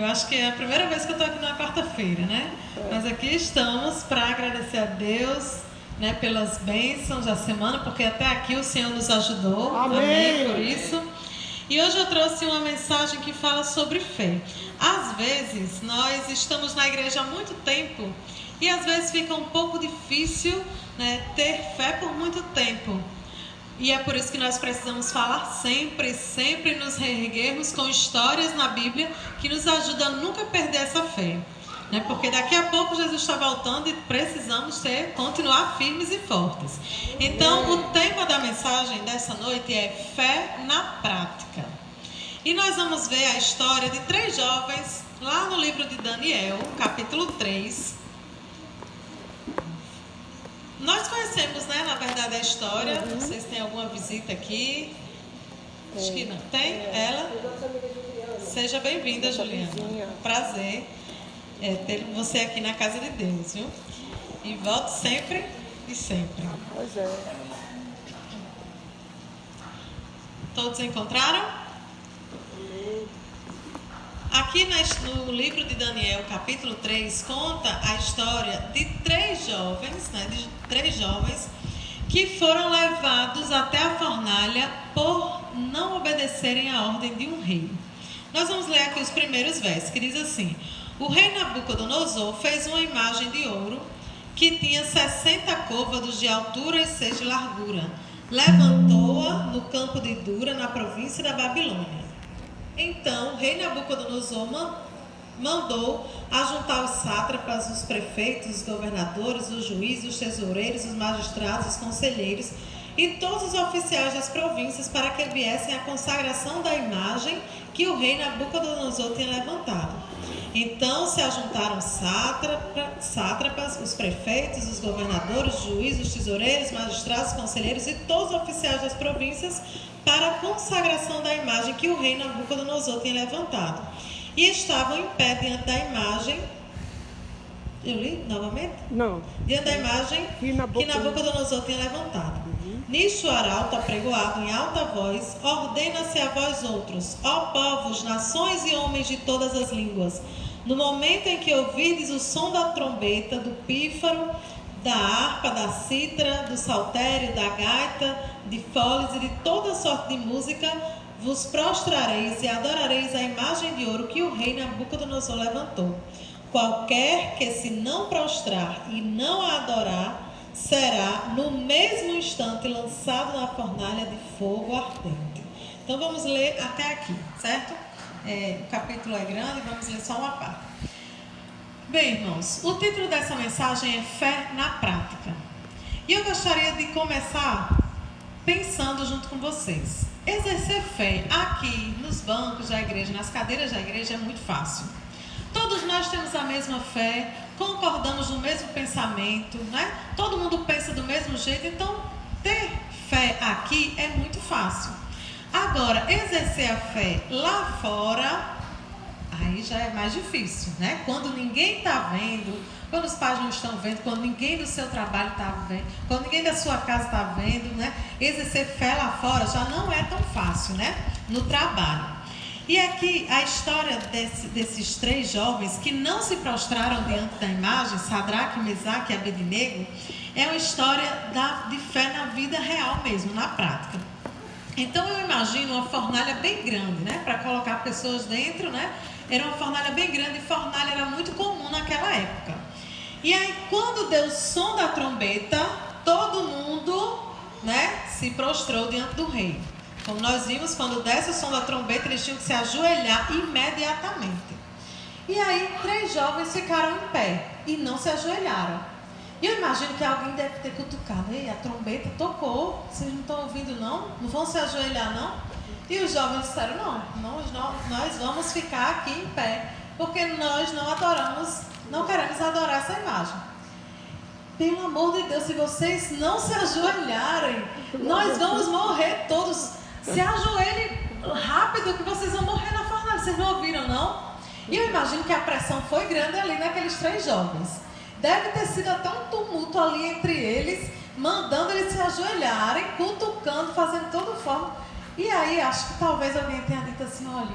Eu acho que é a primeira vez que eu estou aqui na quarta-feira, né? Mas aqui estamos para agradecer a Deus, né, pelas bênçãos da semana, porque até aqui o Senhor nos ajudou. Amém. Por isso. E hoje eu trouxe uma mensagem que fala sobre fé. Às vezes, nós estamos na igreja há muito tempo e às vezes fica um pouco difícil, né, ter fé por muito tempo. E é por isso que nós precisamos falar sempre nos reerguermos com histórias na Bíblia que nos ajudam a nunca perder essa fé. Né? Porque daqui a pouco Jesus está voltando e precisamos continuar firmes e fortes. Então, o tema da mensagem dessa noite é fé na prática. E nós vamos ver a história de 3 jovens lá no livro de Daniel, capítulo 3. Nós conhecemos, né, na verdade, a história. Não sei se tem alguma visita aqui. Acho que não. Tem? Ela? Seja bem-vinda, Juliana. Prazer ter você aqui na casa de Deus, viu? E volte sempre e sempre. Pois é. Todos encontraram? Aqui no livro de Daniel, capítulo 3, conta a história de 3 jovens, né, que foram levados até a fornalha por não obedecerem à ordem de um rei. Nós vamos ler aqui os primeiros versos, que diz assim: o rei Nabucodonosor fez uma imagem de ouro que tinha 60 côvados de altura e 6 de largura. Levantou-a no campo de Dura, na província da Babilônia. Então, o rei Nabucodonosor mandou ajuntar os sátrapas, os prefeitos, os governadores, os juízes, os tesoureiros, os magistrados, os conselheiros e todos os oficiais das províncias para que viessem à consagração da imagem que o rei Nabucodonosor tinha levantado. Então se ajuntaram sátrapas, os prefeitos, os governadores, os juízes, os tesoureiros, magistrados, conselheiros e todos os oficiais das províncias para a consagração da imagem que o rei Nabucodonosor tinha levantado. E estavam em pé diante da imagem. Eu li novamente? Não. Diante da imagem que Nabucodonosor tinha levantado. Nisto o arauto, apregoado em alta voz, ordena-se a vós outros, ó povos, nações e homens de todas as línguas. No momento em que ouvirdes o som da trombeta, do pífaro, da harpa, da cítara, do saltério, da gaita, de foles e de toda sorte de música, vos prostrareis e adorareis a imagem de ouro que o rei Nabucodonosor levantou. Qualquer que se não prostrar e não a adorar, será no mesmo instante lançado na fornalha de fogo ardente. Então vamos ler até aqui, certo? O capítulo é grande, vamos ler só uma parte. Bem, irmãos, o título dessa mensagem é Fé na Prática. E eu gostaria de começar pensando junto com vocês. Exercer fé aqui nos bancos da igreja, nas cadeiras da igreja é muito fácil. Todos nós temos a mesma fé, concordamos no mesmo pensamento, né? Todo mundo pensa do mesmo jeito, então ter fé aqui é muito fácil. Agora, exercer a fé lá fora, aí já é mais difícil, né? Quando ninguém está vendo, quando os pais não estão vendo, quando ninguém do seu trabalho está vendo, quando ninguém da sua casa está vendo, né? Exercer fé lá fora já não é tão fácil, né? No trabalho. E aqui a história desses 3 jovens que não se prostraram diante da imagem, Sadraque, Mesaque e Abednego, é uma história de fé na vida real mesmo, na prática. Então eu imagino uma fornalha bem grande, né? Para colocar pessoas dentro, né? Era uma fornalha bem grande e fornalha era muito comum naquela época. E aí quando deu o som da trombeta, todo mundo, né, se prostrou diante do rei. Como nós vimos, quando desce o som da trombeta, eles tinham que se ajoelhar imediatamente. E aí, 3 jovens ficaram em pé e não se ajoelharam. E eu imagino que alguém deve ter cutucado. Ei, a trombeta tocou, vocês não estão ouvindo não? Não vão se ajoelhar não? E os jovens disseram, nós vamos ficar aqui em pé, porque nós não queremos adorar essa imagem. Pelo amor de Deus, se vocês não se ajoelharem, nós vamos morrer todos. Se ajoelhem rápido que vocês vão morrer na fornalha. Vocês não ouviram, não? E eu imagino que a pressão foi grande ali naqueles 3 jovens. Deve ter sido até um tumulto ali entre eles, mandando eles se ajoelharem, cutucando, fazendo de toda forma. E aí, acho que talvez alguém tenha dito assim, olha,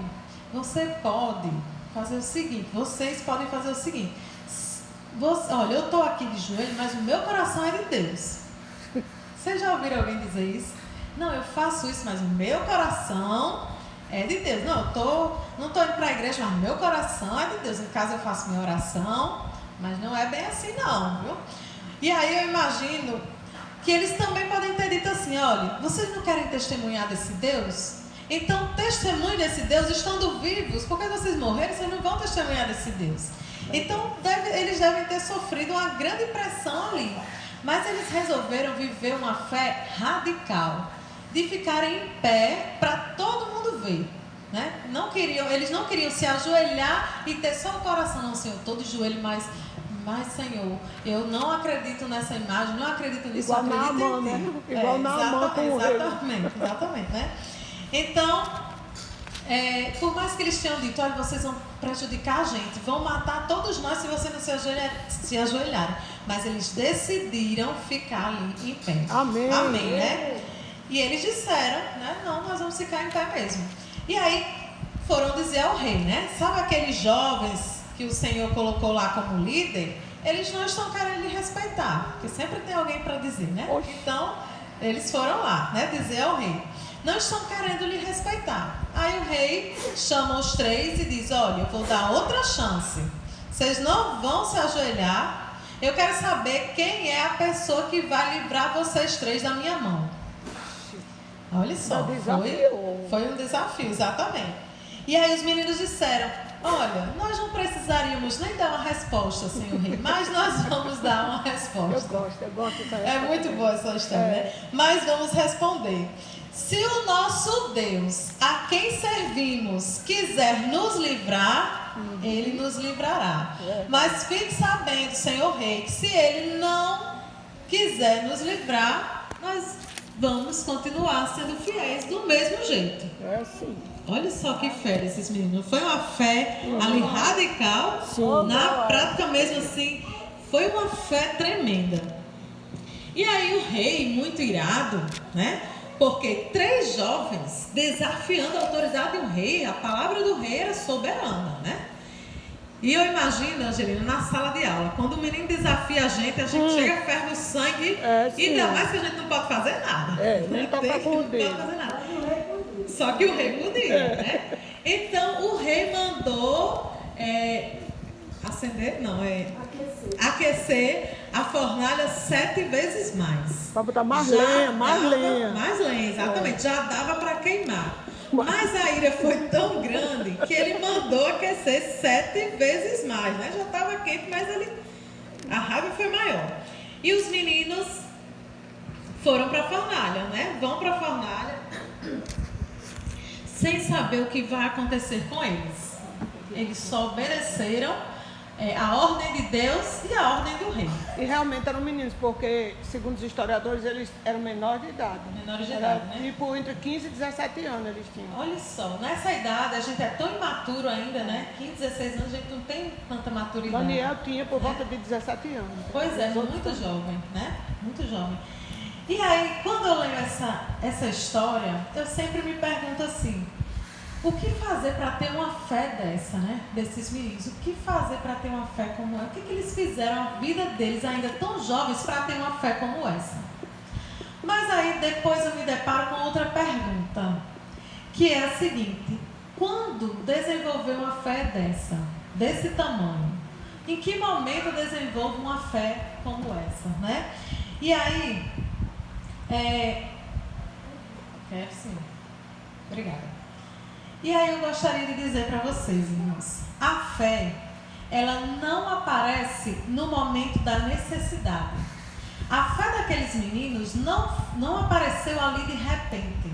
você pode fazer o seguinte, vocês podem fazer o seguinte. Olha, eu estou aqui de joelho, mas o meu coração é de Deus. Vocês já ouviram alguém dizer isso? Não, eu faço isso, mas o meu coração é de Deus. Não, não estou indo para a igreja, mas o meu coração é de Deus. Em casa eu faço minha oração, mas não é bem assim não, viu? E aí eu imagino que eles também podem ter dito assim, olha, vocês não querem testemunhar desse Deus? Então testemunhe desse Deus estando vivos, porque vocês morreram, vocês não vão testemunhar desse Deus. Então eles devem ter sofrido uma grande pressão ali. Mas eles resolveram viver uma fé radical, de ficarem em pé para todo mundo ver, né? Eles não queriam se ajoelhar e ter só o coração, não, Senhor, todo joelho, mas Senhor, eu não acredito nessa imagem, não acredito nisso, igual eu acredito Naamã, em Ti. né? Igual Naamã com o rei. Exatamente, né? Então, por mais que eles tenham dito, olha, vocês vão prejudicar a gente, vão matar todos nós se você não se ajoelharem. Mas eles decidiram ficar ali em pé. Amém. Amém, né? E eles disseram, né? Não, nós vamos ficar em pé mesmo. E aí foram dizer ao rei, né? Sabe aqueles jovens que o Senhor colocou lá como líder? Eles não estão querendo lhe respeitar, porque sempre tem alguém para dizer, né? Oxe. Então, eles foram lá, né? Dizer ao rei. Não estão querendo lhe respeitar. Aí o rei chama os três e diz, olha, eu vou dar outra chance. Vocês não vão se ajoelhar. Eu quero saber quem é a pessoa que vai livrar vocês três da minha mão. Olha só, foi um desafio, exatamente. E aí os meninos disseram, olha, nós não precisaríamos nem dar uma resposta, senhor rei, mas nós vamos dar uma resposta. Eu gosto dessa resposta. É muito boa essa história, né? Mas vamos responder. Se o nosso Deus, a quem servimos, quiser nos livrar, Ele nos livrará. Mas fique sabendo, Senhor Rei, que se Ele não quiser nos livrar, nós vamos continuar sendo fiéis do mesmo jeito. É sim. Olha só que fé desses meninos. Foi uma fé ali radical, na prática mesmo assim, foi uma fé tremenda. E aí o rei, muito irado, né? Porque 3 jovens desafiando a autoridade de um rei, a palavra do rei era soberana, né? E eu imagino, Angelina, na sala de aula, quando o menino desafia a gente chega, ferve o sangue, e ainda mais que a gente não pode fazer nada. Nem tocar com o dedo. Não pode fazer nada. Só que o rei podia, né? Então o rei mandou aquecer a fornalha 7 vezes mais. Para botar mais lenha. Mais lenha, exatamente. Já dava para queimar. Mas a ira foi tão grande que ele mandou aquecer 7 vezes mais, né? Já estava quente, mas a raiva foi maior. E os meninos foram para a fornalha, né? Vão para a fornalha sem saber o que vai acontecer com eles. Eles só obedeceram a ordem de Deus e a ordem do rei. E realmente eram meninos, porque, segundo os historiadores, eles eram menores de idade. Menores de idade, né? Tipo, entre 15 e 17 anos eles tinham. Olha só, nessa idade a gente é tão imaturo ainda, né? 15, 16 anos a gente não tem tanta maturidade. Daniel tinha por volta de 17 anos. Pois é, muito jovem, né? Muito jovem. E aí, quando eu leio essa história, eu sempre me pergunto assim, o que fazer para ter uma fé dessa, né? Desses meninos. O que fazer para ter uma fé como essa? O que eles fizeram a vida deles ainda tão jovens para ter uma fé como essa? Mas aí depois eu me deparo com outra pergunta, que é a seguinte: quando desenvolver uma fé desse tamanho? Em que momento eu desenvolvo uma fé como essa, né? E aí, quero sim. Obrigada. E aí eu gostaria de dizer para vocês, irmãos, a fé, ela não aparece no momento da necessidade. A fé daqueles meninos não apareceu ali de repente.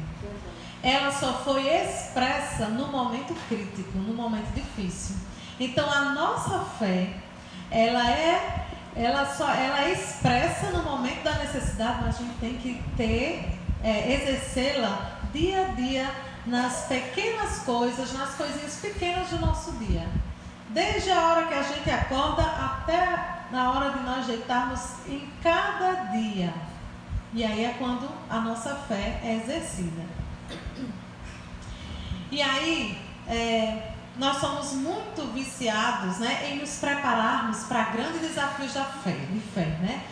Ela só foi expressa no momento crítico, no momento difícil. Então a nossa fé, ela é expressa no momento da necessidade, mas a gente tem que exercê-la dia a dia, nas pequenas coisas, nas coisinhas pequenas do nosso dia. Desde a hora que a gente acorda até na hora de nós deitarmos em cada dia. E aí é quando a nossa fé é exercida. E aí, nós somos muito viciados, né, em nos prepararmos para grandes desafios da fé, de fé, né?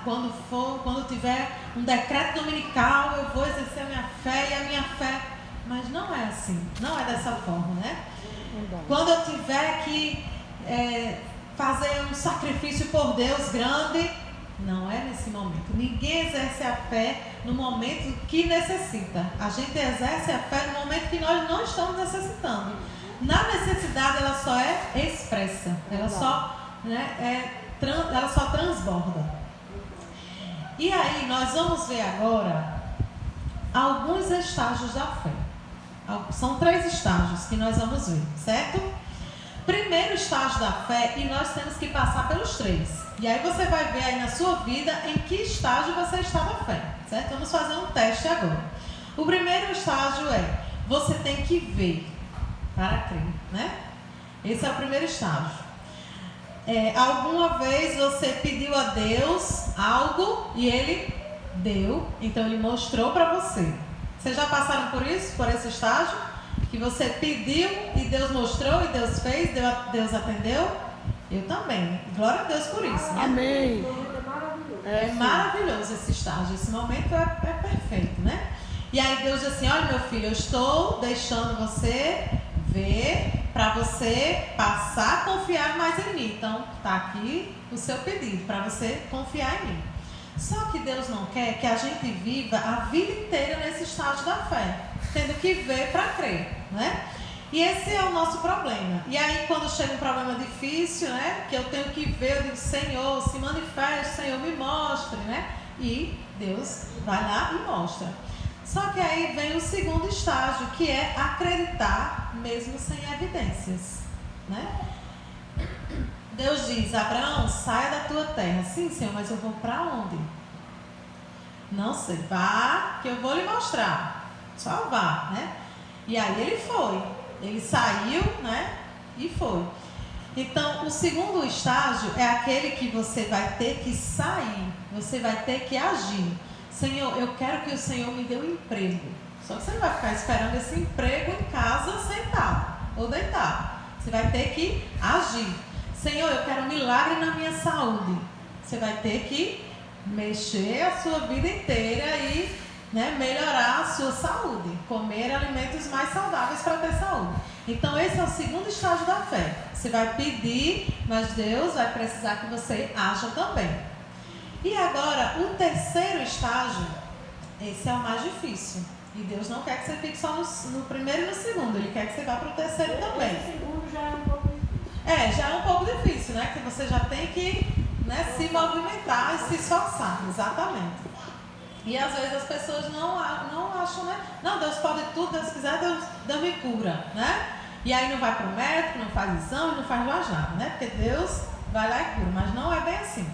Quando tiver um decreto dominical, eu vou exercer a minha fé e a minha fé. Mas não é assim, não é dessa forma, né? Quando eu tiver que fazer um sacrifício por Deus grande, não é nesse momento. Ninguém exerce a fé no momento que necessita. A gente exerce a fé no momento que nós não estamos necessitando. Na necessidade, ela só é expressa, ela só transborda. E aí, nós vamos ver agora alguns estágios da fé. São 3 estágios que nós vamos ver, certo? Primeiro estágio da fé, e nós temos que passar pelos 3. E aí você vai ver aí na sua vida em que estágio você está na fé, certo? Vamos fazer um teste agora. O primeiro estágio é, você tem que ver para crer, né? Esse é o primeiro estágio. Alguma vez você pediu a Deus algo e Ele deu, então Ele mostrou para você. Vocês já passaram por isso, por esse estágio? Que você pediu e Deus mostrou e Deus fez, Deus atendeu? Eu também. Glória a Deus por isso, né? Amém. É maravilhoso esse estágio, esse momento é perfeito, né? E aí Deus diz assim, olha meu filho, eu estou deixando você ver para você passar a confiar mais em mim. Então, está aqui o seu pedido, para você confiar em mim. Só que Deus não quer que a gente viva a vida inteira nesse estágio da fé, tendo que ver para crer, né? E esse é o nosso problema. E aí, quando chega um problema difícil, né? Que eu tenho que ver, eu digo, Senhor, se manifeste, Senhor, me mostre, né? E Deus vai lá e mostra. Só que aí vem o segundo estágio, que é acreditar mesmo sem evidências, né? Deus diz, Abraão, saia da tua terra. Sim, Senhor, mas eu vou para onde? Não sei, vá que eu vou lhe mostrar. Só vá, né? E aí ele foi. Ele saiu, né? E foi. Então, o segundo estágio é aquele que você vai ter que sair. Você vai ter que agir. Senhor, eu quero que o Senhor me dê um emprego. Só que você não vai ficar esperando esse emprego em casa sentado ou deitado. Você vai ter que agir. Senhor, eu quero um milagre na minha saúde. Você vai ter que mexer a sua vida inteira e, né, melhorar a sua saúde. Comer alimentos mais saudáveis para ter saúde. Então, esse é o segundo estágio da fé. Você vai pedir, mas Deus vai precisar que você haja também. E agora, o terceiro estágio, esse é o mais difícil. E Deus não quer que você fique só no primeiro e no segundo. Ele quer que você vá para o terceiro também. O segundo já é um pouco difícil. Já é um pouco difícil, né? Que você já tem que, né, se movimentar e se esforçar. Exatamente. E às vezes as pessoas não acham, né? Não, Deus pode tudo, Deus quiser, Deus me cura, né? E aí não vai para o médico, não faz exame, não faz mais nada, né? Porque Deus vai lá e cura. Mas não é bem assim.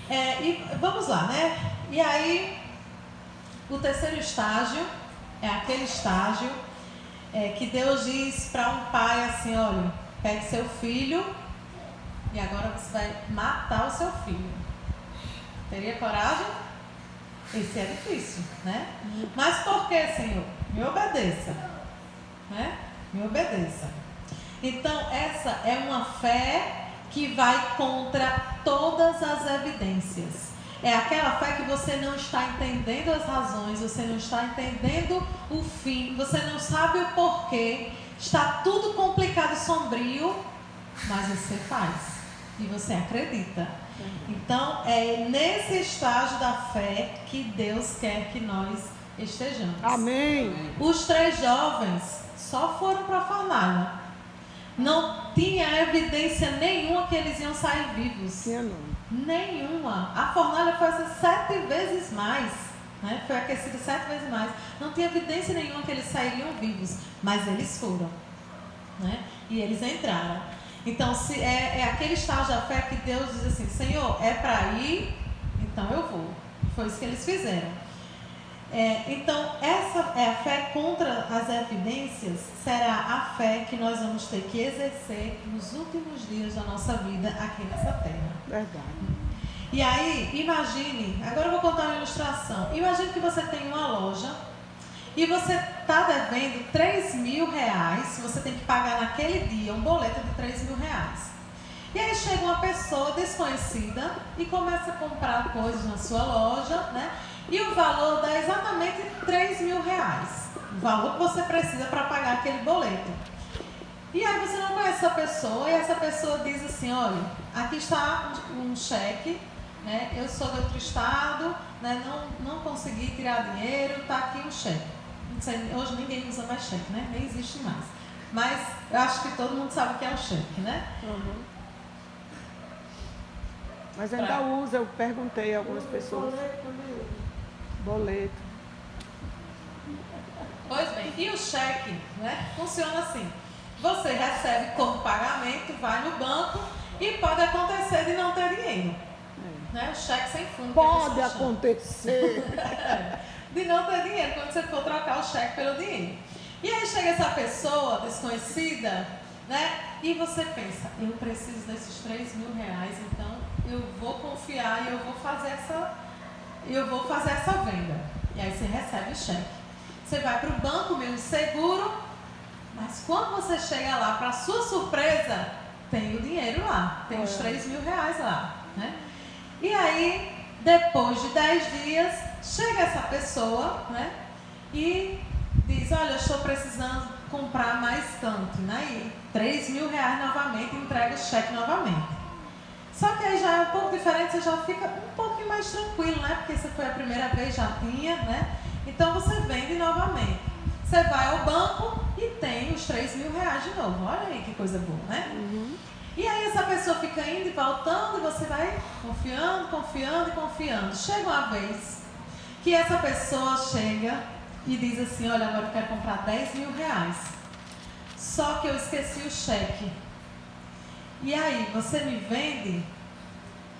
E vamos lá, né? E aí, o terceiro estágio é aquele estágio que Deus diz para um pai assim, olha, pegue seu filho e agora você vai matar o seu filho. Teria coragem? Esse é difícil, né? Mas por que, Senhor? Me obedeça, né? Me obedeça. Então, essa é uma fé que vai contra todas as evidências. É aquela fé que você não está entendendo as razões, você não está entendendo o fim, você não sabe o porquê, está tudo complicado e sombrio, mas você faz e você acredita. Então, é nesse estágio da fé que Deus quer que nós estejamos. Amém. Os 3 jovens só foram para a fornalha. Não tinha evidência nenhuma que eles iam sair vivos. Nenhuma. A fornalha foi 7 vezes mais, né? Foi aquecida 7 vezes mais. Não tinha evidência nenhuma que eles sairiam vivos, mas eles foram, né? E eles entraram. Então, se é aquele estágio da fé que Deus diz assim, Senhor, é para ir, então eu vou. Foi isso que eles fizeram. Então, essa é a fé contra as evidências, será a fé que nós vamos ter que exercer nos últimos dias da nossa vida aqui nessa terra. Verdade. E aí, imagine, agora eu vou contar uma ilustração. Imagine que você tem uma loja e você está devendo R$3.000, você tem que pagar naquele dia um boleto de R$3.000. E aí chega uma pessoa desconhecida e começa a comprar coisas na sua loja, né? E o valor dá exatamente R$3.000, o valor que você precisa para pagar aquele boleto. E aí você não conhece essa pessoa e essa pessoa diz assim, olha, aqui está um cheque, né? Eu sou de outro estado, né? Não consegui tirar dinheiro, está aqui um cheque. Não sei, hoje ninguém usa mais cheque, né? Nem existe mais. Mas eu acho que todo mundo sabe o que é o cheque, né? Uhum. Mas ainda usa, eu perguntei a algumas pessoas. Boleto. Pois bem, e o cheque, né, funciona assim. Você recebe como pagamento, vai no banco e pode acontecer de não ter dinheiro. Né? O cheque sem fundo. Pode acontecer. De não ter dinheiro quando você for trocar o cheque pelo dinheiro. E aí chega essa pessoa desconhecida, né? E você pensa, eu preciso desses R$3.000, então eu vou confiar e eu vou fazer essa venda. E aí você recebe o cheque. Você vai para o banco mesmo seguro, mas quando você chega lá, para sua surpresa, tem o dinheiro lá, tem os R$3.000 lá, né? E aí, depois de 10 dias, chega essa pessoa, né? E diz, olha, eu estou precisando comprar mais tanto, né? E R$3.000 novamente, entrega o cheque novamente. Só que aí já é um pouco diferente, você já fica um pouquinho mais tranquilo, né? Porque você foi a primeira vez, já tinha, né? Então você vende novamente. Você vai ao banco e tem os R$3.000 de novo. Olha aí que coisa boa, né? Uhum. E aí essa pessoa fica indo e voltando e você vai confiando, confiando e confiando. Chega uma vez que essa pessoa chega e diz assim, olha, agora eu quero comprar R$10.000. Só que eu esqueci o cheque. E aí, você me vende?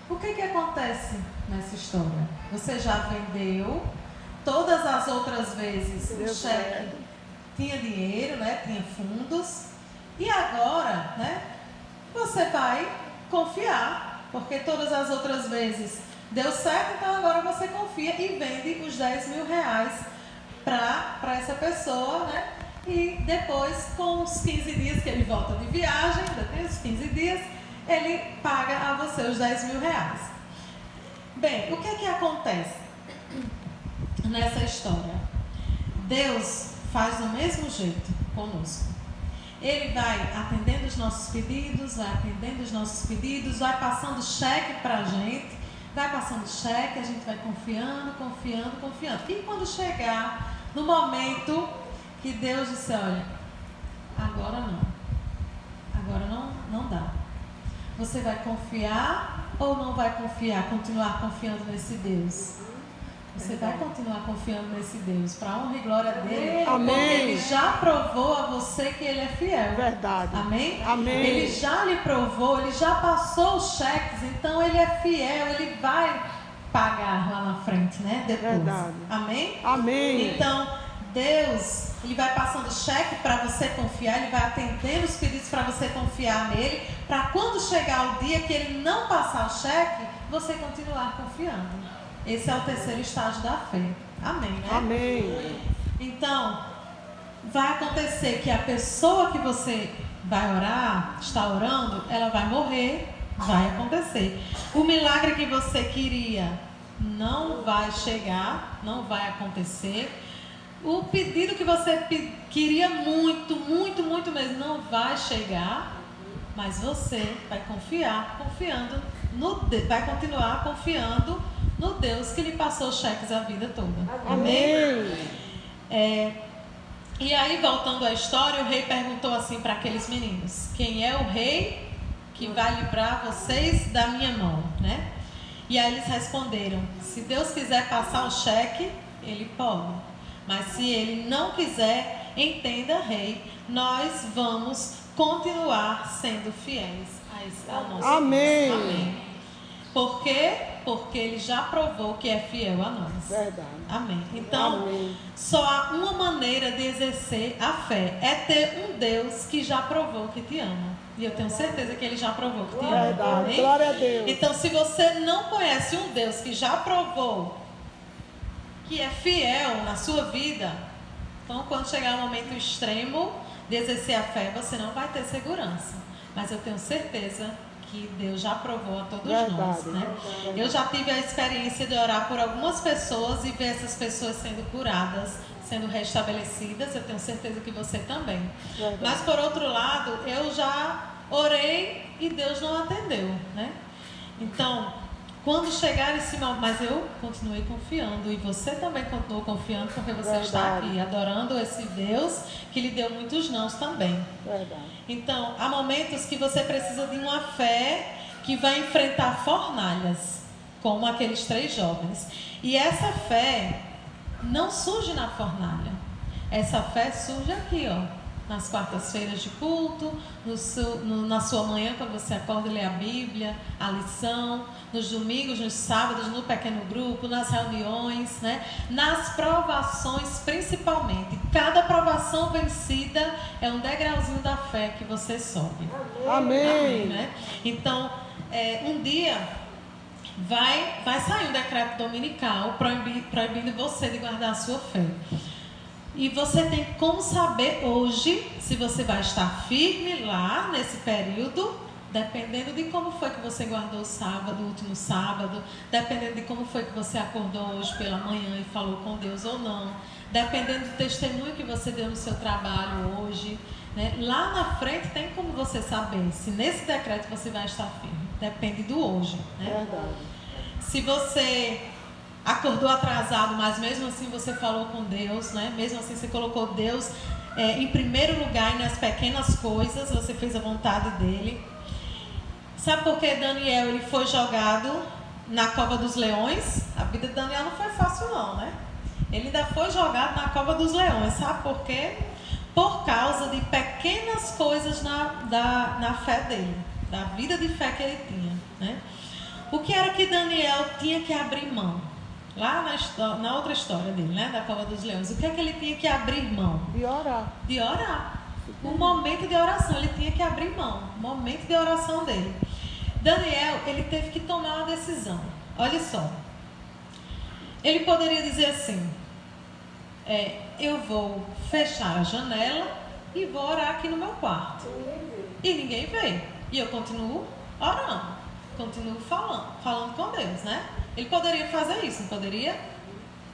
O que acontece nessa história? Você já vendeu, todas as outras vezes o cheque tinha dinheiro, né? Tinha fundos. E agora, né? Você vai confiar, porque todas as outras vezes deu certo, então agora você confia e vende os R$10.000 para essa pessoa, né? E depois, com os 15 dias que ele volta de viagem, depois dos 15 dias, ele paga a você os R$10.000. Bem, o que acontece nessa história? Deus faz do mesmo jeito conosco. Ele vai atendendo os nossos pedidos, vai passando cheque para a gente, vai passando cheque, a gente vai confiando. E quando chegar no momento que Deus disse, olha, agora não dá. Você vai confiar ou não vai confiar, continuar confiando nesse Deus? Você vai continuar confiando nesse Deus, para a honra e glória dele. Amém. Porque ele já provou a você que ele é fiel. Verdade. Amém? Amém. Ele já lhe provou, ele já passou os cheques, então ele é fiel, ele vai pagar lá na frente, né? Depois. Verdade. Amém? Amém. Então, Deus, ele vai passando cheque para você confiar, ele vai atendendo os pedidos para você confiar nele, para quando chegar o dia que ele não passar o cheque, você continuar confiando. Esse é o terceiro estágio da fé. Amém, né? Amém. Então, vai acontecer que a pessoa que você vai orar, está orando, ela vai morrer, vai acontecer. O milagre que você queria não vai chegar, não vai acontecer. O pedido que você queria muito mesmo não vai chegar, mas você vai vai continuar confiando no Deus que lhe passou cheques a vida toda. Amém? E aí, voltando à história, o rei perguntou assim para aqueles meninos: quem é o rei que vai livrar vocês da minha mão, né? E aí eles responderam: se Deus quiser passar o cheque, ele pode. Mas se ele não quiser, entenda, rei, nós vamos continuar sendo fiéis ao nosso Deus. Amém. Amém. Por quê? Porque ele já provou que é fiel a nós. Verdade. Amém. Então, amém. Só há uma maneira de exercer a fé. É ter um Deus que já provou que te ama. E eu tenho certeza que ele já provou que te ama. Verdade. Amém? Glória a Deus. Então, se você não conhece um Deus que já provou que é fiel na sua vida, Então, quando chegar o momento extremo de exercer a fé, você não vai ter segurança. Mas eu tenho certeza que Deus já provou a todos nós, né? Eu já tive a experiência de orar por algumas pessoas e ver essas pessoas sendo curadas, sendo restabelecidas. Eu tenho certeza que você também. Mas por outro lado, eu já orei e Deus não atendeu, né? Então, quando chegar esse momento, mas eu continuei confiando e você também continuou confiando porque você está aqui adorando esse Deus que lhe deu muitos nãos também. Então, há momentos que você precisa de uma fé que vai enfrentar fornalhas, como aqueles 3 jovens. E essa fé não surge na fornalha. Essa fé surge aqui, ó. Nas quartas-feiras de culto, na sua manhã, quando você acorda e lê a Bíblia, a lição, nos domingos, nos sábados, no pequeno grupo, nas reuniões, né? Nas provações principalmente. Cada provação vencida é um degrauzinho da fé que você sobe. Amém. Amém, né? Então, um dia vai sair um decreto dominical proibindo você de guardar a sua fé. E você tem como saber hoje se você vai estar firme lá nesse período, dependendo de como foi que você guardou o último sábado, dependendo de como foi que você acordou hoje pela manhã e falou com Deus ou não, dependendo do testemunho que você deu no seu trabalho hoje, né? Lá na frente tem como você saber se nesse decreto você vai estar firme. Depende do hoje, né? Verdade. Se você acordou atrasado, mas mesmo assim você falou com Deus, né? Mesmo assim você colocou Deus em primeiro lugar e nas pequenas coisas, você fez a vontade dele. Sabe por que Daniel ele foi jogado na cova dos leões? A vida de Daniel não foi fácil não, né? Ele ainda foi jogado na cova dos leões. Sabe por quê? Por causa de pequenas coisas na fé dele, da vida de fé que ele tinha, né? O que era que Daniel tinha que abrir mão? Lá na outra história dele, né? Da cova dos leões. O que é que ele tinha que abrir mão? De orar. De orar. Um momento de oração. Ele tinha que abrir mão. Um momento de oração dele. Daniel, ele teve que tomar uma decisão. Olha só. Ele poderia dizer assim: eu vou fechar a janela e vou orar aqui no meu quarto. E ninguém vê. E eu continuo orando. Continuo falando com Deus, né? Ele poderia fazer isso, não poderia?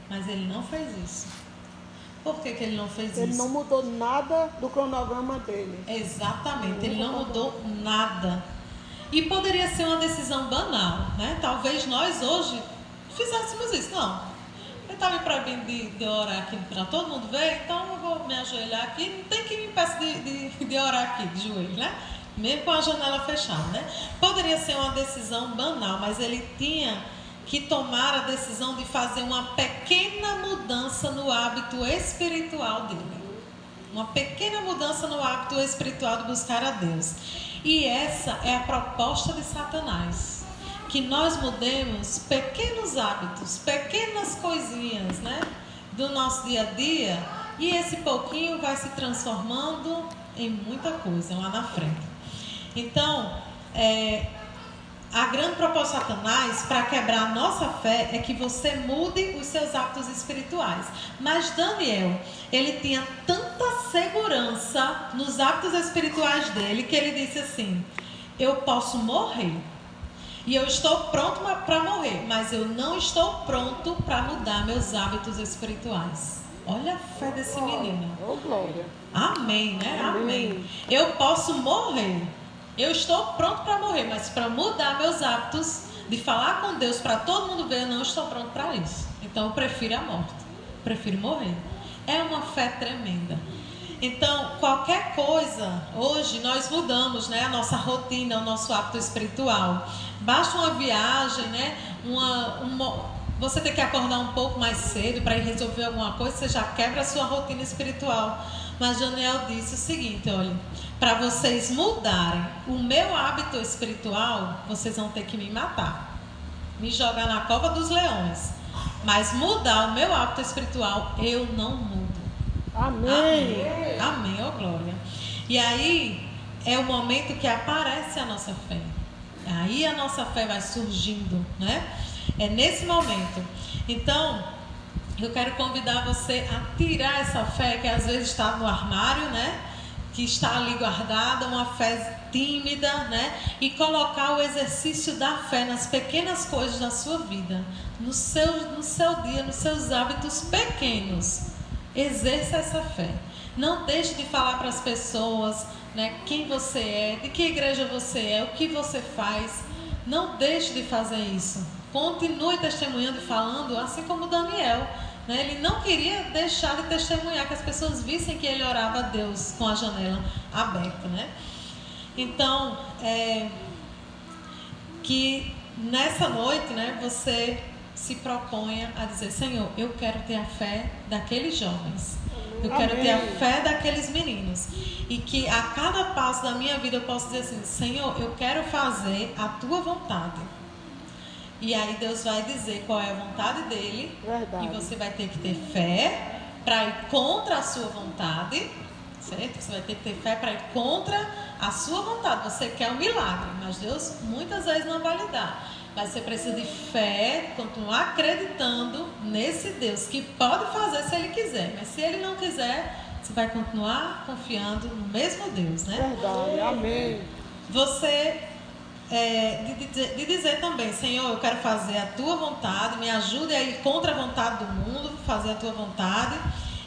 Mas ele não fez isso. Por que ele não fez isso? Ele não mudou nada do cronograma dele. Exatamente, ele não mudou nada. E poderia ser uma decisão banal, né? Talvez nós hoje fizéssemos isso. Não, ele está me proibindo de orar aqui para todo mundo ver, então eu vou me ajoelhar aqui. Não tem que me impeça de orar aqui, de joelho, né? Mesmo com a janela fechada, né? Poderia ser uma decisão banal, mas ele tinha que tomar a decisão de fazer uma pequena mudança no hábito espiritual dele. Uma pequena mudança no hábito espiritual de buscar a Deus. E essa é a proposta de Satanás. Que nós mudemos pequenos hábitos, pequenas coisinhas, né? Do nosso dia a dia. E esse pouquinho vai se transformando em muita coisa lá na frente. Então, a grande proposta de Satanás para quebrar a nossa fé é que você mude os seus hábitos espirituais. Mas Daniel, ele tinha tanta segurança nos hábitos espirituais dele que ele disse assim: eu posso morrer e eu estou pronto para morrer, mas eu não estou pronto para mudar meus hábitos espirituais. Olha a fé desse menino. Oh, glória. Amém, né? Amém. Eu posso morrer. Eu estou pronto para morrer, mas para mudar meus hábitos de falar com Deus para todo mundo ver, eu não estou pronto para isso. Então eu prefiro a morte, prefiro morrer. É uma fé tremenda. Então, qualquer coisa, hoje nós mudamos, né, a nossa rotina, o nosso hábito espiritual. Basta uma viagem, né, você tem que acordar um pouco mais cedo para ir resolver alguma coisa, você já quebra a sua rotina espiritual. Mas Daniel disse o seguinte: olha, para vocês mudarem o meu hábito espiritual, vocês vão ter que me matar, me jogar na cova dos leões. Mas mudar o meu hábito espiritual, eu não mudo. Amém. Amém, amém, ó glória. E aí é o momento que aparece a nossa fé. Aí a nossa fé vai surgindo, né? É nesse momento. Então, eu quero convidar você a tirar essa fé que às vezes está no armário, né? Que está ali guardada, uma fé tímida, né? E colocar o exercício da fé nas pequenas coisas da sua vida, no seu dia, nos seus hábitos pequenos. Exerça essa fé. Não deixe de falar para as pessoas, né, quem você é, de que igreja você é, o que você faz. Não deixe de fazer isso. Continue testemunhando e falando, assim como Daniel. Né? Ele não queria deixar de testemunhar, que as pessoas vissem que ele orava a Deus com a janela aberta. Né? Então, que nessa noite, né, você se proponha a dizer: Senhor, eu quero ter a fé daqueles jovens. Eu quero ter a fé daqueles meninos. E que a cada passo da minha vida eu possa dizer assim: Senhor, eu quero fazer a tua vontade. E aí Deus vai dizer qual é a vontade dele. Verdade. E você vai ter que ter fé para ir contra a sua vontade. Certo? Você vai ter que ter fé para ir contra a sua vontade. Você quer um milagre, mas Deus muitas vezes não vai lhe dar. Mas você precisa de fé, continuar acreditando nesse Deus que pode fazer se Ele quiser. Mas se Ele não quiser, você vai continuar confiando no mesmo Deus, né? Verdade, amém. Você, de dizer também: Senhor, eu quero fazer a Tua vontade, me ajude a ir contra a vontade do mundo, fazer a Tua vontade.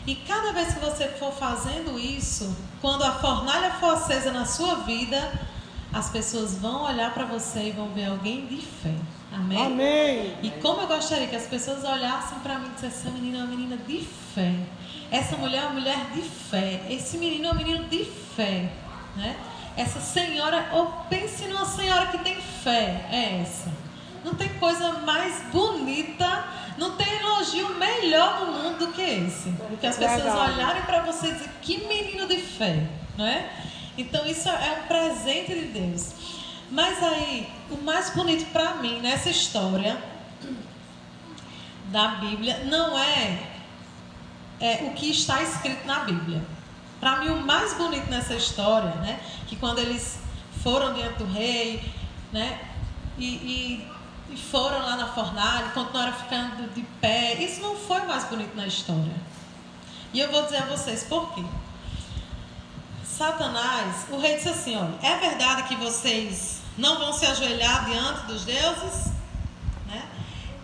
E cada vez que você for fazendo isso, quando a fornalha for acesa na sua vida, as pessoas vão olhar para você e vão ver alguém de fé. Amém? Amém. E como eu gostaria que as pessoas olhassem para mim e dissessem: essa menina é uma menina de fé. Essa mulher é uma mulher de fé. Esse menino é um menino de fé. Né? Essa senhora, ou pense numa senhora que tem fé. É essa. Não tem coisa mais bonita, não tem elogio melhor no mundo do que esse. Porque as pessoas olharem para você e dizem: que menino de fé. Não é? Então isso é um presente de Deus. Mas aí, o mais bonito para mim nessa história da Bíblia não é o que está escrito na Bíblia. Para mim, o mais bonito nessa história, né, que quando eles foram diante do rei, né, e foram lá na fornalha, continuaram ficando de pé, isso não foi o mais bonito na história. E eu vou dizer a vocês por quê. Satanás, o rei disse assim: olha, é verdade que vocês não vão se ajoelhar diante dos deuses? Né?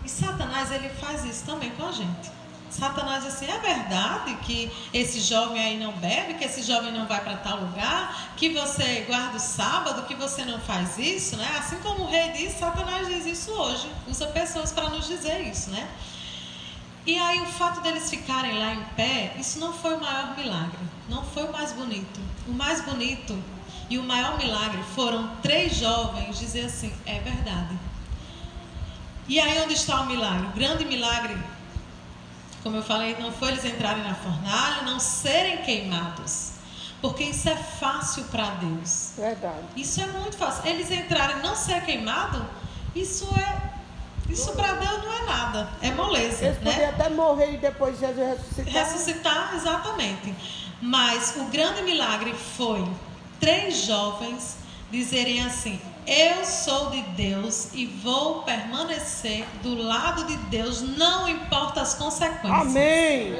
E Satanás, ele faz isso também com a gente. Satanás diz assim: é verdade que esse jovem aí não bebe, que esse jovem não vai para tal lugar, que você guarda o sábado, que você não faz isso, né? Assim como o rei diz, Satanás diz isso hoje, usa pessoas para nos dizer isso, né? E aí o fato deles ficarem lá em pé, isso não foi o maior milagre, não foi o mais bonito. O mais bonito e o maior milagre foram 3 jovens dizer assim: é verdade. E aí onde está o milagre? O grande milagre, como eu falei, não foi eles entrarem na fornalha, não serem queimados. Porque isso é fácil para Deus. Verdade. Isso é muito fácil. Eles entrarem e não ser queimado, isso para Deus não é nada. É moleza. Eles podiam até morrer e depois Jesus ressuscitar. Ressuscitar, exatamente. Mas o grande milagre foi 3 jovens dizerem assim: eu sou de Deus e vou permanecer do lado de Deus, não importa as consequências. Amém.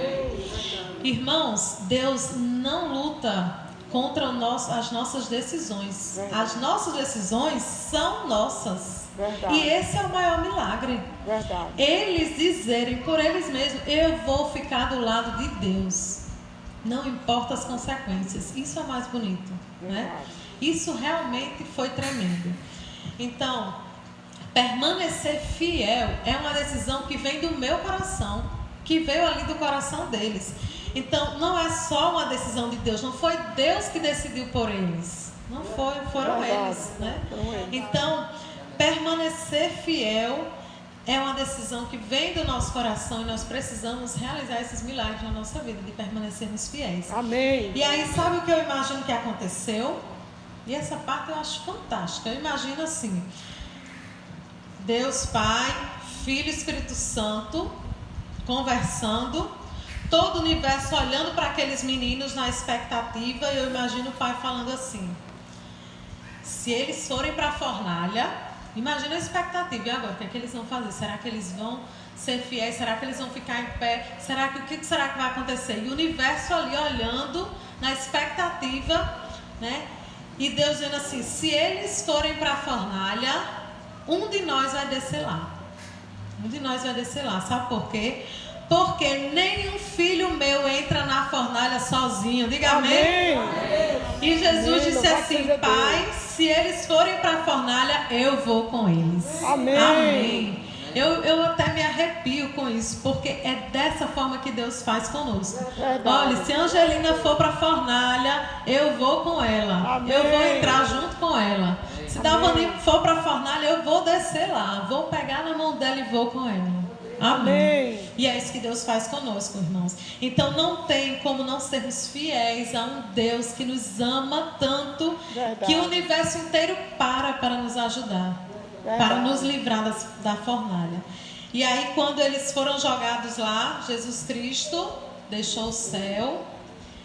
Irmãos, Deus não luta contra as nossas decisões. Verdade. As nossas decisões são nossas. Verdade. E esse é o maior milagre. Verdade. Eles dizerem por eles mesmos: eu vou ficar do lado de Deus, não importa as consequências. Isso é mais bonito, né? Isso realmente foi tremendo. Então, permanecer fiel é uma decisão que vem do meu coração, que veio ali do coração deles. Então, não é só uma decisão de Deus, não foi Deus que decidiu por eles, não foram eles, né? Então, permanecer fiel é uma decisão que vem do nosso coração e nós precisamos realizar esses milagres na nossa vida, de permanecermos fiéis. Amém. E aí, sabe o que eu imagino que aconteceu? E essa parte eu acho fantástica. Eu imagino assim: Deus Pai, Filho e Espírito Santo conversando, todo o universo olhando para aqueles meninos na expectativa. E eu imagino o Pai falando assim: se eles forem para a fornalha, Imagina a expectativa. E agora, o que é que eles vão fazer? Será que eles vão ser fiéis? Será que eles vão ficar em pé? O que será que vai acontecer? E o universo ali olhando, na expectativa, né? E Deus dizendo assim, se eles forem para a fornalha, um de nós vai descer lá. Um de nós vai descer lá. Sabe por quê? Porque nenhum filho meu entra na fornalha sozinho. Diga amém. Amém. E Jesus disse assim, Pai, se eles forem para a fornalha, eu vou com eles. Amém. Amém. Eu até me arrepio com isso, porque é dessa forma que Deus faz conosco. Olha, se a Angelina for para a fornalha, eu vou com ela. Amém. Eu vou entrar junto com ela. Se Davani for para a fornalha, eu vou descer lá. Vou pegar na mão dela e vou com ela. Amém. E é isso que Deus faz conosco, irmãos. Então não tem como não sermos fiéis a um Deus que nos ama tanto, que o universo inteiro para nos ajudar. Para nos livrar da fornalha. E aí quando eles foram jogados lá, Jesus Cristo deixou o céu,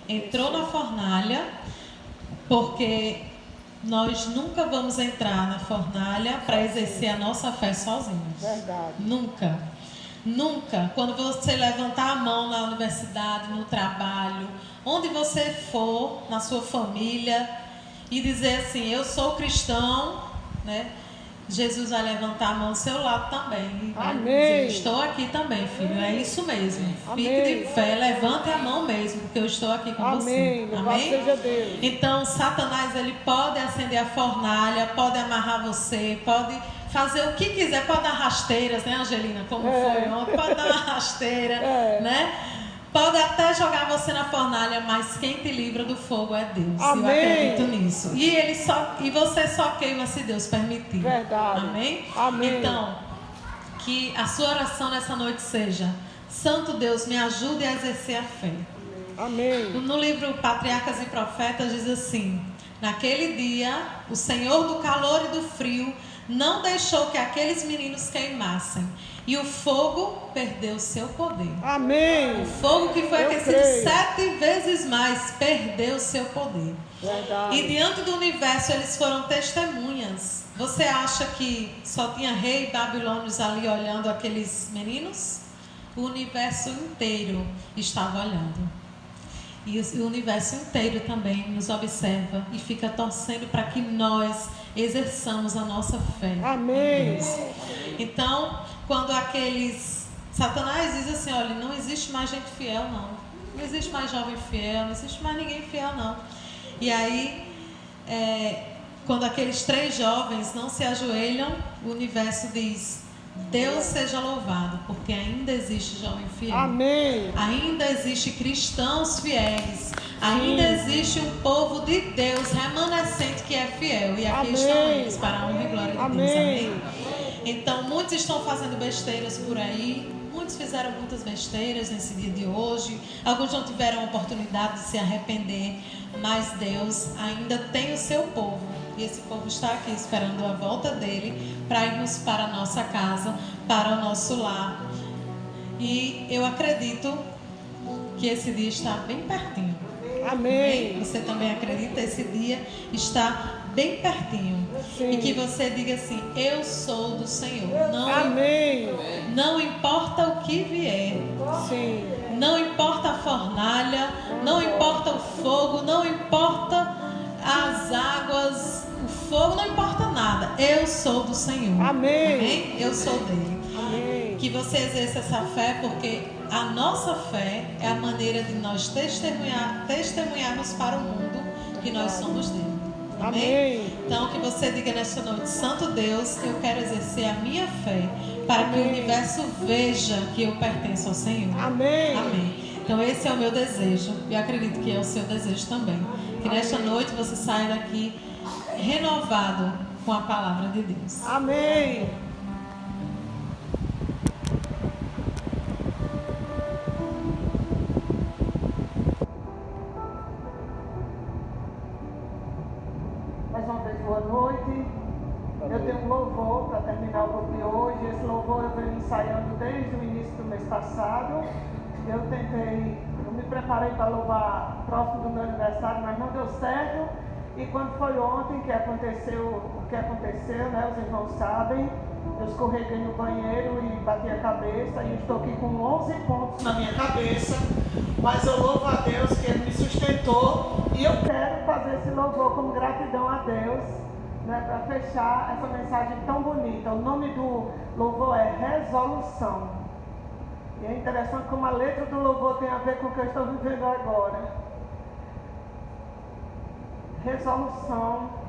entrou na fornalha, porque nós nunca vamos entrar na fornalha para exercer a nossa fé sozinhos. Verdade. Nunca. Nunca. Quando você levantar a mão na universidade, no trabalho, onde você for, na sua família, e dizer assim, eu sou cristão, né? Jesus vai levantar a mão ao seu lado também. Amém. Dizer, estou aqui também, filho. É isso mesmo. Amém. Fique de fé, levante a mão mesmo, porque eu estou aqui com você. Amém. Seja Deus. Então, Satanás, ele pode acender a fornalha, pode amarrar você, pode fazer o que quiser, pode dar rasteiras, né, Angelina? Como foi ontem, pode dar uma rasteira, né? Pode até jogar você na fornalha, mas quem te livra do fogo é Deus. Amém. Eu acredito nisso. E você só queima se Deus permitir. Verdade. Amém? Amém. Então, que a sua oração nessa noite seja: Santo Deus, me ajude a exercer a fé. Amém. No livro Patriarcas e Profetas diz assim: naquele dia, o Senhor do calor e do frio não deixou que aqueles meninos queimassem, e o fogo perdeu seu poder. Amém. O fogo que foi aquecido 7 vezes mais perdeu seu poder. Verdade. E diante do universo eles foram testemunhas. Você acha que só tinha rei babilônios ali olhando aqueles meninos? O universo inteiro estava olhando. E o universo inteiro também nos observa e fica torcendo para que nós exerçamos a nossa fé. Amém. Então, quando Satanás diz assim, olha, não existe mais gente fiel, não. Não existe mais jovem fiel, não existe mais ninguém fiel, não. E aí, quando aqueles 3 jovens não se ajoelham, o universo diz: Deus seja louvado, porque ainda existe jovem fiel. Amém. Ainda existe cristãos fiéis. Ainda existe um povo de Deus remanescente que é fiel. E aqui estão eles para a honra e glória de Deus. Amém? Então, muitos estão fazendo besteiras por aí. Muitos fizeram muitas besteiras nesse dia de hoje. Alguns não tiveram a oportunidade de se arrepender. Mas Deus ainda tem o seu povo. E esse povo está aqui esperando a volta dele para irmos para a nossa casa, para o nosso lar. E eu acredito que esse dia está bem pertinho. Amém. Você também acredita? Esse dia está bem pertinho. Sim. E que você diga assim: eu sou do Senhor. Amém. Não importa o que vier. Sim. Não importa a fornalha, não importa o fogo, não importa as águas, o fogo, não importa nada. Eu sou do Senhor. Amém. Amém? Eu sou dele. Amém. Que você exerça essa fé, porque a nossa fé é a maneira de nós testemunharmos para o mundo que nós somos dele. Amém? Amém. Então que você diga nesta noite: Santo Deus, eu quero exercer a minha fé para que o universo veja que eu pertenço ao Senhor. Amém. Amém. Então esse é o meu desejo, e acredito que é o seu desejo também. Que nesta noite você saia daqui renovado com a palavra de Deus. Amém. Mais uma vez, boa noite. Eu tenho um louvor para terminar o culto de hoje. Esse louvor eu venho ensaiando desde o início do mês passado. Eu me preparei para louvar próximo do meu aniversário, mas não deu certo. E quando foi ontem que aconteceu, né, os irmãos sabem, eu escorreguei no banheiro e bati a cabeça e estou aqui com 11 pontos na minha cabeça, mas eu louvo a Deus que Ele me sustentou e eu quero fazer esse louvor como gratidão a Deus, né, para fechar essa mensagem tão bonita. O nome do louvor é Resolução. E é interessante como a letra do louvor tem a ver com o que eu estou vivendo agora. Resolução.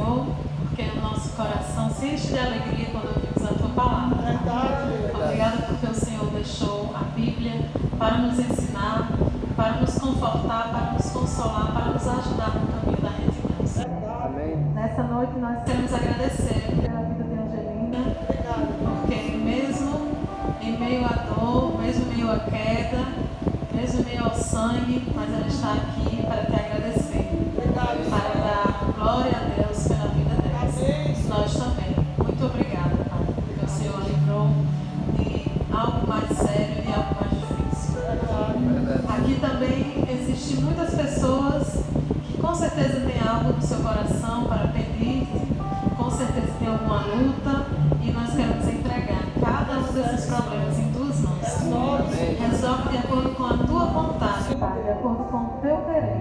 Senhor, porque o nosso coração se enche de alegria quando ouvimos a Tua palavra. Obrigada porque o Senhor deixou a Bíblia para nos ensinar, para nos confortar, para nos consolar, para nos ajudar no caminho da retidão. Amém. Nessa noite nós queremos agradecer pela vida de Angelina, porque mesmo em meio à dor, mesmo em meio à queda, mesmo em meio ao sangue, mas ela está aqui para te agradecer, para dar glória a Deus pela vida dela. Nós também. Muito obrigada, Pai, porque o Senhor livrou de algo mais sério, de algo mais difícil. Aqui também existem muitas pessoas que com certeza têm algo no seu coração para pedir, com certeza tem alguma luta, e nós queremos entregar cada um desses problemas em tuas mãos. Resolve de acordo com a tua vontade, Pai, de acordo com o teu querer.